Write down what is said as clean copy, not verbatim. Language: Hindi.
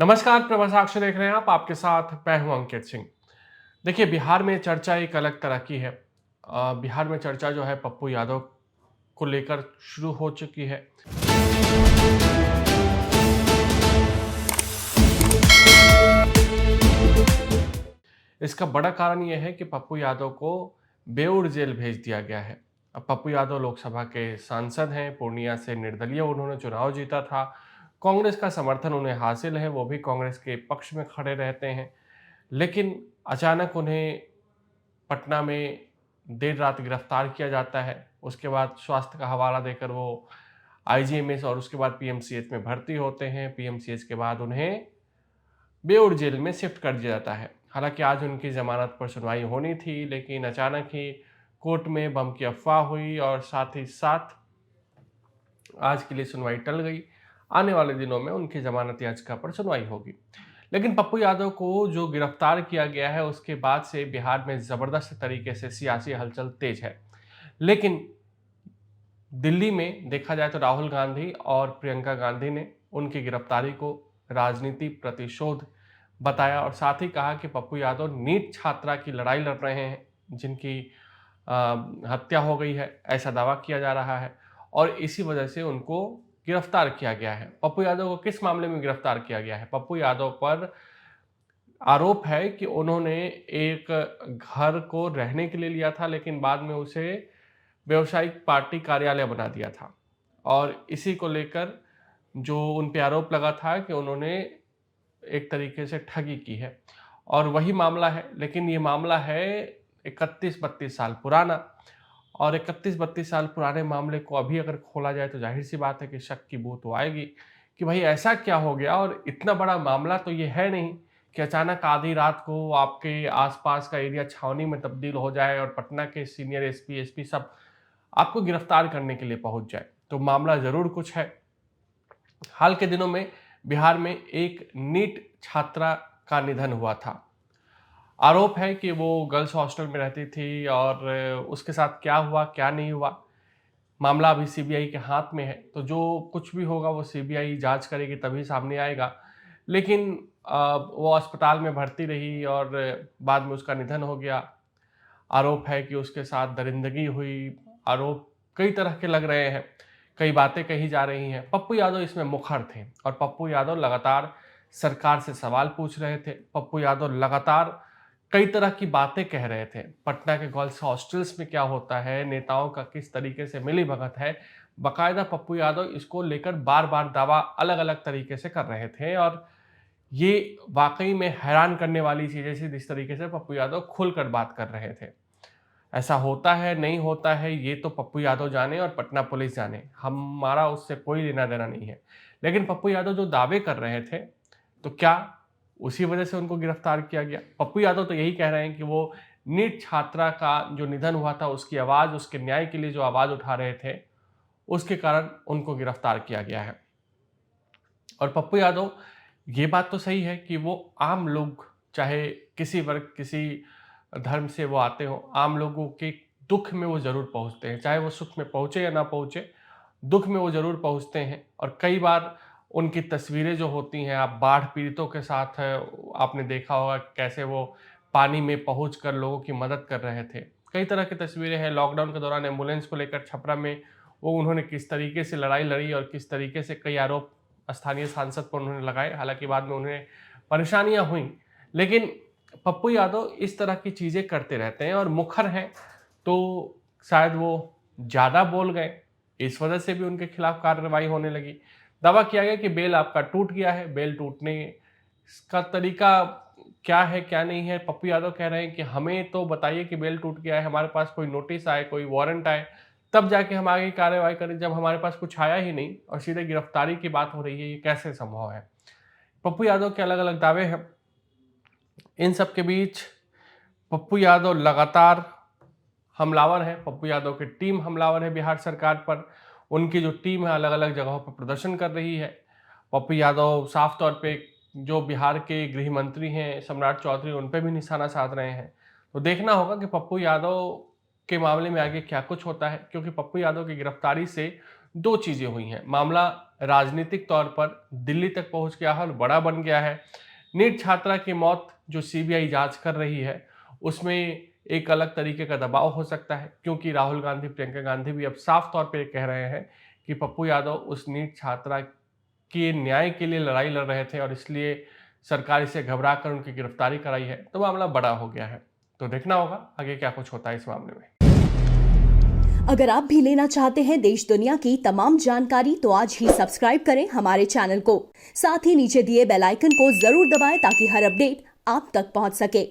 नमस्कार, प्रभा साक्ष्य देख रहे हैं आप। आपके साथ मैं हूं अंकित सिंह। देखिए, बिहार में चर्चा एक अलग तरह की है। बिहार में चर्चा जो है पप्पू यादव को लेकर शुरू हो चुकी है। इसका बड़ा कारण यह है कि पप्पू यादव को बेऊर जेल भेज दिया गया है। अब पप्पू यादव लोकसभा के सांसद हैं, पूर्णिया से निर्दलीय उन्होंने चुनाव जीता था। कांग्रेस का समर्थन उन्हें हासिल है, वो भी कांग्रेस के पक्ष में खड़े रहते हैं। लेकिन अचानक उन्हें पटना में देर रात गिरफ्तार किया जाता है। उसके बाद स्वास्थ्य का हवाला देकर वो आईजीएमएस और उसके बाद पीएमसीएच में भर्ती होते हैं। पीएमसीएच के बाद उन्हें बेऊर जेल में शिफ्ट कर दिया जाता है। हालांकि आज उनकी जमानत पर सुनवाई होनी थी, लेकिन अचानक ही कोर्ट में बम की अफवाह हुई और साथ ही साथ आज के लिए सुनवाई टल गई। आने वाले दिनों में उनकी जमानत याचिका पर सुनवाई होगी। लेकिन पप्पू यादव को जो गिरफ्तार किया गया है, उसके बाद से बिहार में ज़बरदस्त तरीके से सियासी हलचल तेज है। लेकिन दिल्ली में देखा जाए तो राहुल गांधी और प्रियंका गांधी ने उनकी गिरफ्तारी को राजनीति प्रतिशोध बताया और साथ ही कहा कि पप्पू यादव नीट छात्रा की लड़ाई लड़ रहे हैं, जिनकी हत्या हो गई है, ऐसा दावा किया जा रहा है और इसी वजह से उनको गिरफ्तार किया गया है। पप्पू यादव को किस मामले में गिरफ्तार किया गया है? पप्पू यादव पर आरोप है कि उन्होंने एक घर को रहने के लिए लिया था, लेकिन बाद में उसे व्यावसायिक पार्टी कार्यालय बना दिया था और इसी को लेकर जो उन पे आरोप लगा था कि उन्होंने एक तरीके से ठगी की है और वही मामला है। लेकिन ये मामला है 31-32 साल पुराना और 31-32 साल पुराने मामले को अभी अगर खोला जाए तो जाहिर सी बात है कि शक की बू तो आएगी कि भाई ऐसा क्या हो गया। और इतना बड़ा मामला तो ये है नहीं कि अचानक आधी रात को आपके आसपास का एरिया छावनी में तब्दील हो जाए और पटना के सीनियर एसपी सब आपको गिरफ्तार करने के लिए पहुंच जाए। तो मामला जरूर कुछ है। हाल के दिनों में बिहार में एक नीट छात्रा का निधन हुआ था। आरोप है कि वो गर्ल्स हॉस्टल में रहती थी और उसके साथ क्या हुआ क्या नहीं हुआ, मामला अभी सीबीआई के हाथ में है। तो जो कुछ भी होगा वो सीबीआई जांच करेगी, तभी सामने आएगा। लेकिन वो अस्पताल में भर्ती रही और बाद में उसका निधन हो गया। आरोप है कि उसके साथ दरिंदगी हुई। आरोप कई तरह के लग रहे हैं, कई बातें कही जा रही हैं। पप्पू यादव इसमें मुखर थे और पप्पू यादव लगातार सरकार से सवाल पूछ रहे थे। पप्पू यादव लगातार कई तरह की बातें कह रहे थे। पटना के गर्ल्स हॉस्टल्स में क्या होता है, नेताओं का किस तरीके से मिलीभगत है, बाकायदा पप्पू यादव इसको लेकर बार बार दावा अलग अलग तरीके से कर रहे थे। और ये वाकई में हैरान करने वाली चीज़ें थी जिस तरीके से पप्पू यादव खुलकर बात कर रहे थे। ऐसा होता है नहीं होता है ये तो पप्पू यादव जाने और पटना पुलिस जाने, हमारा उससे कोई लेना देना नहीं है। लेकिन पप्पू यादव जो दावे कर रहे थे, तो क्या उसी वजह से उनको गिरफ्तार किया गया? पप्पू यादव तो यही कह रहे हैं कि वो नीट छात्रा का जो निधन हुआ था उसकी आवाज़, उसके न्याय के लिए जो आवाज़ उठा रहे थे, उसके कारण उनको गिरफ्तार किया गया है। और पप्पू यादव, ये बात तो सही है कि वो आम लोग, चाहे किसी वर्ग किसी धर्म से वो आते हों, आम लोगों के दुख में वो ज़रूर पहुँचते हैं। चाहे वो सुख में पहुँचे या ना पहुँचे, दुख में वो ज़रूर पहुँचते हैं। और कई बार उनकी तस्वीरें जो होती हैं, आप बाढ़ पीड़ितों के साथ आपने देखा होगा कैसे वो पानी में पहुँचकर लोगों की मदद कर रहे थे। कई तरह की तस्वीरें हैं। लॉकडाउन के दौरान एम्बुलेंस को लेकर छपरा में वो उन्होंने किस तरीके से लड़ाई लड़ी और किस तरीके से कई आरोप स्थानीय सांसद पर उन्होंने लगाए। हालाँकि बाद में उन्हें परेशानियाँ हुईं। लेकिन पप्पू यादव इस तरह की चीज़ें करते रहते हैं और मुखर हैं, तो शायद वो ज़्यादा बोल गए, इस वजह से भी उनके खिलाफ कार्रवाई होने लगी। दावा किया गया कि बेल आपका टूट गया है। बेल टूटने का तरीका क्या है, क्या नहीं है? पप्पू यादव कह रहे हैं कि हमें तो बताइए कि बेल टूट गया है, हमारे पास कोई नोटिस आए, कोई वारंट आए, तब जाके हम आगे कार्रवाई करें। जब हमारे पास कुछ आया ही नहीं और सीधे गिरफ्तारी की बात हो रही है, ये कैसे संभव है? पप्पू यादव के अलग-अलग दावे हैं। इन सब के बीच पप्पू यादव लगातार हमलावर है। पप्पू यादव की टीम हमलावर है बिहार सरकार पर। उनकी जो टीम है अलग-अलग जगहों पर प्रदर्शन कर रही है। पप्पू यादव साफ तौर पे जो बिहार के गृह मंत्री हैं सम्राट चौधरी, उन पे भी निशाना साध रहे हैं। तो देखना होगा कि पप्पू यादव के मामले में आगे क्या कुछ होता है, क्योंकि पप्पू यादव की गिरफ्तारी से 2 चीज़ें हुई हैं। मामला राजनीतिक तौर पर दिल्ली तक पहुंच गया है और बड़ा बन गया है। नीट छात्रा की मौत जो सीबीआई जांच कर रही है, उसमें एक अलग तरीके का दबाव हो सकता है, क्योंकि राहुल गांधी, प्रियंका गांधी भी अब साफ तौर पे कह रहे हैं कि पप्पू यादव उस नीट छात्रा के न्याय के लिए लड़ाई लड़ रहे थे और इसलिए सरकार इसे घबरा कर उनकी गिरफ्तारी कराई है, तो मामला बड़ा हो गया है। तो देखना होगा आगे क्या कुछ होता है इस मामले में। अगर आप भी लेना चाहते हैं देश दुनिया की तमाम जानकारी तो आज ही सब्सक्राइब करें हमारे चैनल को। साथ ही नीचे दिए बेल आइकन को जरूर दबाएं ताकि हर अपडेट आप तक पहुंच सके।